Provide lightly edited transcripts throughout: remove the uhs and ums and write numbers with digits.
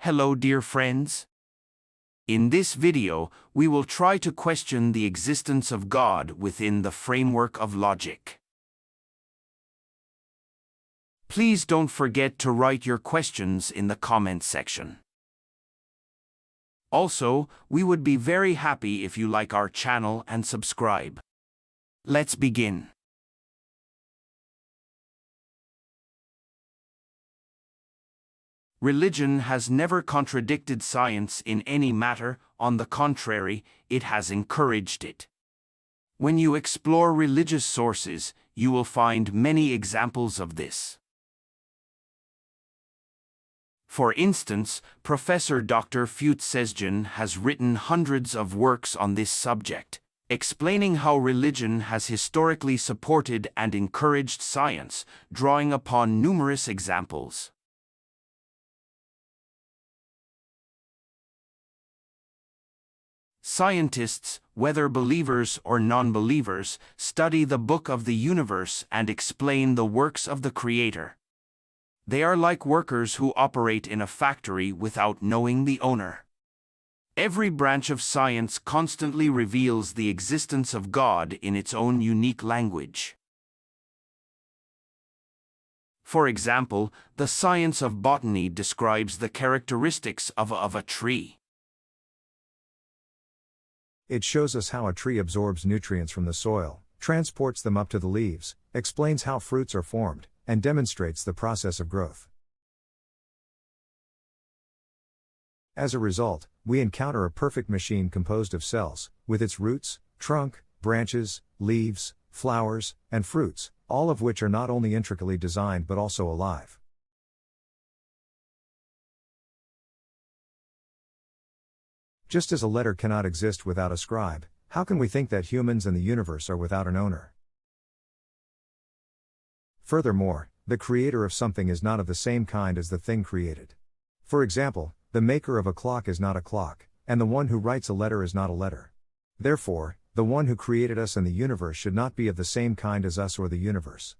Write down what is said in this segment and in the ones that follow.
Hello dear friends. In this video, we will try to question the existence of God within the framework of logic. Please don't forget to write your questions in the comment section. Also, we would be very happy if you like our channel and subscribe. Let's begin. Religion has never contradicted science in any matter, on the contrary, it has encouraged it. When you explore religious sources, you will find many examples of this. For instance, Professor Dr. Futsezgen has written hundreds of works on this subject, explaining how religion has historically supported and encouraged science, drawing upon numerous examples. Scientists, whether believers or non-believers, study the book of the universe and explain the works of the Creator. They are like workers who operate in a factory without knowing the owner. Every branch of science constantly reveals the existence of God in its own unique language. For example, the science of botany describes the characteristics of a tree. It shows us how a tree absorbs nutrients from the soil, transports them up to the leaves, explains how fruits are formed, and demonstrates the process of growth. As a result, we encounter a perfect machine composed of cells, with its roots, trunk, branches, leaves, flowers, and fruits, all of which are not only intricately designed but also alive. Just as a letter cannot exist without a scribe, how can we think that humans and the universe are without an owner? Furthermore, the creator of something is not of the same kind as the thing created. For example, the maker of a clock is not a clock, and the one who writes a letter is not a letter. Therefore, the one who created us and the universe should not be of the same kind as us or the universe.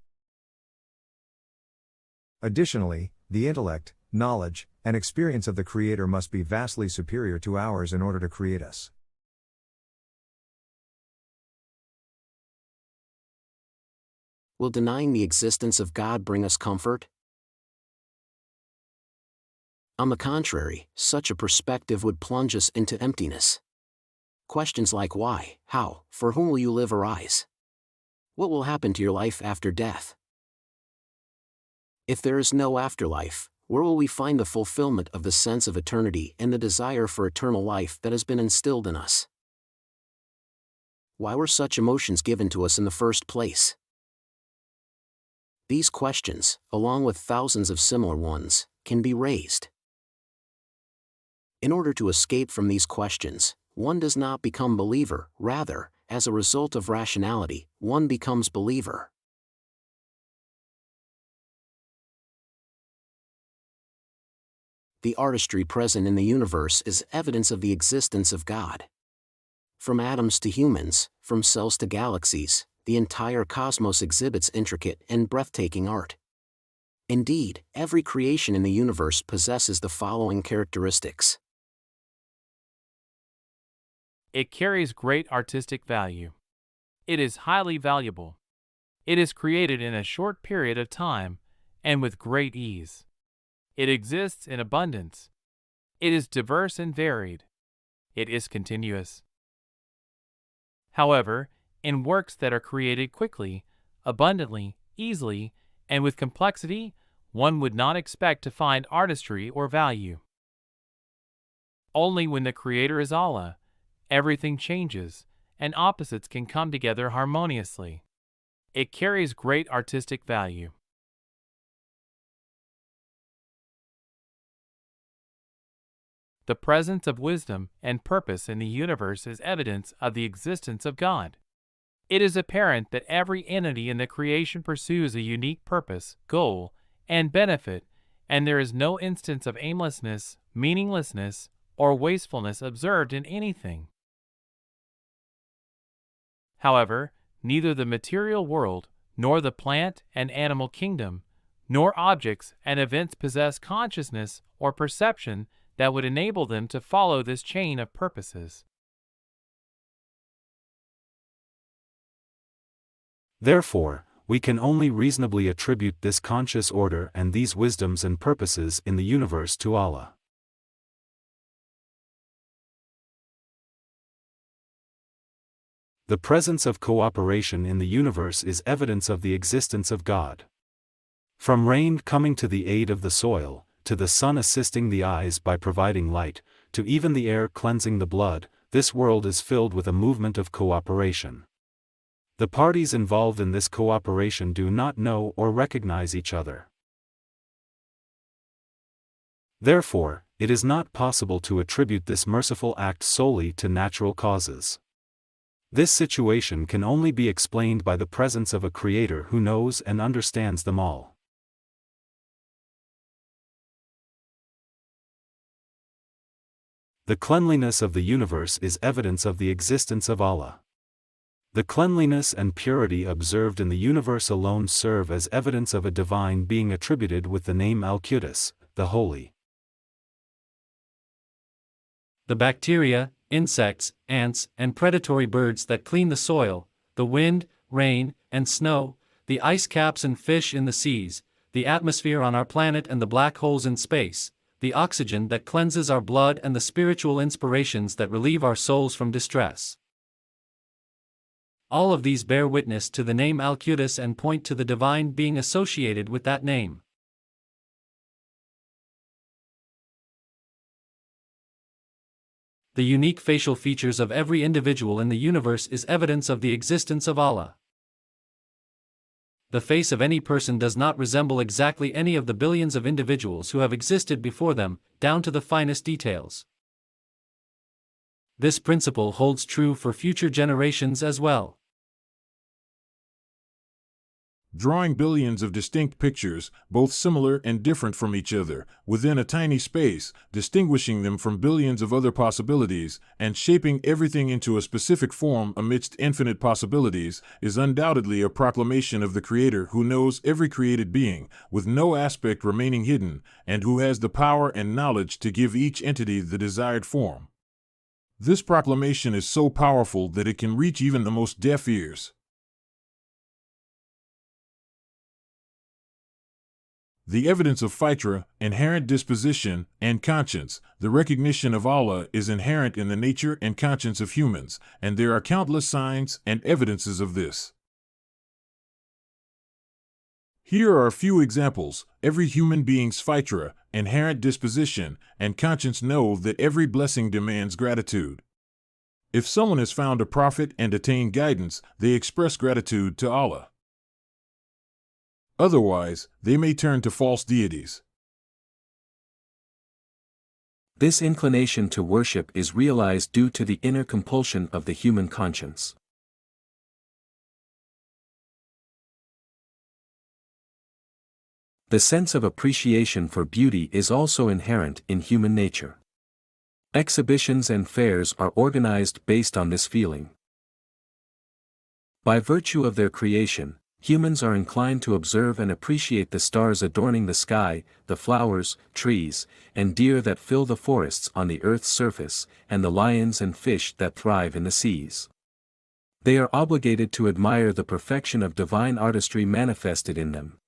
Additionally, the intellect, knowledge, and experience of the Creator must be vastly superior to ours in order to create us. Will denying the existence of God bring us comfort? On the contrary, such a perspective would plunge us into emptiness. Questions like why, how, for whom will you live arise? What will happen to your life after death? If there is no afterlife, where will we find the fulfillment of the sense of eternity and the desire for eternal life that has been instilled in us? Why were such emotions given to us in the first place? These questions, along with thousands of similar ones, can be raised. In order to escape from these questions, one does not become believer, rather, as a result of rationality, one becomes believer. The artistry present in the universe is evidence of the existence of God. From atoms to humans, from cells to galaxies, the entire cosmos exhibits intricate and breathtaking art. Indeed, every creation in the universe possesses the following characteristics. It carries great artistic value. It is highly valuable. It is created in a short period of time and with great ease. It exists in abundance. It is diverse and varied. It is continuous. However, in works that are created quickly, abundantly, easily, and with complexity, one would not expect to find artistry or value. Only when the Creator is Allah, everything changes, and opposites can come together harmoniously. It carries great artistic value. The presence of wisdom and purpose in the universe is evidence of the existence of God. It is apparent that every entity in the creation pursues a unique purpose, goal, and benefit, and there is no instance of aimlessness, meaninglessness, or wastefulness observed in anything. However, neither the material world, nor the plant and animal kingdom, nor objects and events possess consciousness or perception that would enable them to follow this chain of purposes. Therefore, we can only reasonably attribute this conscious order and these wisdoms and purposes in the universe to Allah. The presence of cooperation in the universe is evidence of the existence of God. From rain coming to the aid of the soil, to the sun assisting the eyes by providing light, to even the air cleansing the blood, this world is filled with a movement of cooperation. The parties involved in this cooperation do not know or recognize each other. Therefore, it is not possible to attribute this merciful act solely to natural causes. This situation can only be explained by the presence of a Creator who knows and understands them all. The cleanliness of the universe is evidence of the existence of Allah. The cleanliness and purity observed in the universe alone serve as evidence of a divine being attributed with the name Al-Quddus, the Holy. The bacteria, insects, ants, and predatory birds that clean the soil, the wind, rain, and snow, the ice caps and fish in the seas, the atmosphere on our planet and the black holes in space, the oxygen that cleanses our blood and the spiritual inspirations that relieve our souls from distress. All of these bear witness to the name Al-Quddus and point to the divine being associated with that name. The unique facial features of every individual in the universe is evidence of the existence of Allah. The face of any person does not resemble exactly any of the billions of individuals who have existed before them, down to the finest details. This principle holds true for future generations as well. Drawing billions of distinct pictures, both similar and different from each other, within a tiny space, distinguishing them from billions of other possibilities, and shaping everything into a specific form amidst infinite possibilities, is undoubtedly a proclamation of the Creator who knows every created being, with no aspect remaining hidden, and who has the power and knowledge to give each entity the desired form. This proclamation is so powerful that it can reach even the most deaf ears. The evidence of fitra, inherent disposition, and conscience, the recognition of Allah is inherent in the nature and conscience of humans, and there are countless signs and evidences of this. Here are a few examples. Every human being's fitra, inherent disposition, and conscience know that every blessing demands gratitude. If someone has found a prophet and attained guidance, they express gratitude to Allah. Otherwise, they may turn to false deities. This inclination to worship is realized due to the inner compulsion of the human conscience. The sense of appreciation for beauty is also inherent in human nature. Exhibitions and fairs are organized based on this feeling. By virtue of their creation, humans are inclined to observe and appreciate the stars adorning the sky, the flowers, trees, and deer that fill the forests on the earth's surface, and the lions and fish that thrive in the seas. They are obligated to admire the perfection of divine artistry manifested in them.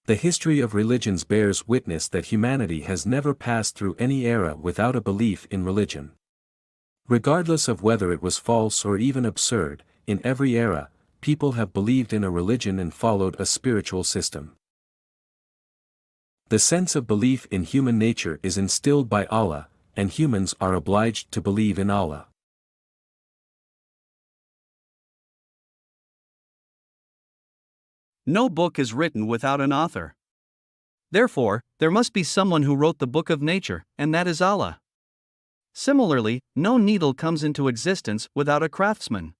The history of religions bears witness that humanity has never passed through any era without a belief in religion. Regardless of whether it was false or even absurd, in every era, people have believed in a religion and followed a spiritual system. The sense of belief in human nature is instilled by Allah, and humans are obliged to believe in Allah. No book is written without an author. Therefore, there must be someone who wrote the book of nature, and that is Allah. Similarly, no needle comes into existence without a craftsman.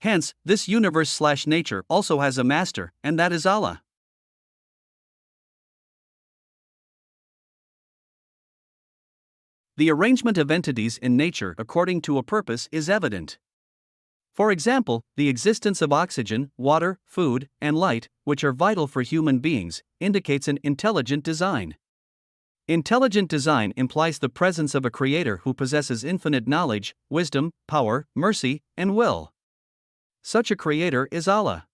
Hence, this universe/nature also has a master, and that is Allah. The arrangement of entities in nature according to a purpose is evident. For example, the existence of oxygen, water, food, and light, which are vital for human beings, indicates an intelligent design. Intelligent design implies the presence of a creator who possesses infinite knowledge, wisdom, power, mercy, and will. Such a creator is Allah.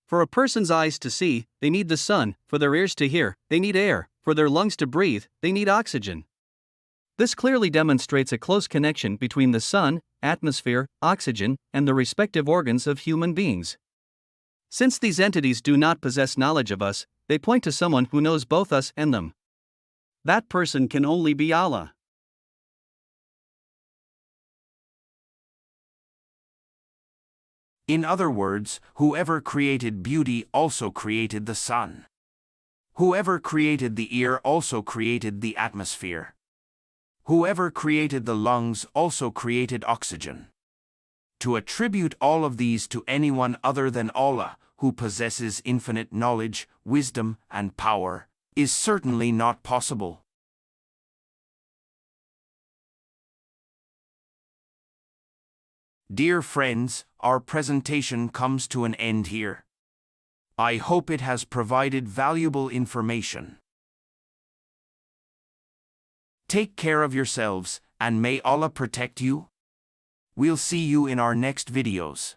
For a person's eyes to see, they need the sun; for their ears to hear, they need air; for their lungs to breathe, they need oxygen. This clearly demonstrates a close connection between the sun, atmosphere, oxygen, and the respective organs of human beings. Since these entities do not possess knowledge of us, they point to someone who knows both us and them. That person can only be Allah. In other words, whoever created beauty also created the sun. Whoever created the ear also created the atmosphere. Whoever created the lungs also created oxygen. To attribute all of these to anyone other than Allah, who possesses infinite knowledge, wisdom, and power, is certainly not possible. Dear friends, our presentation comes to an end here. I hope it has provided valuable information. Take care of yourselves, and may Allah protect you. We'll see you in our next videos.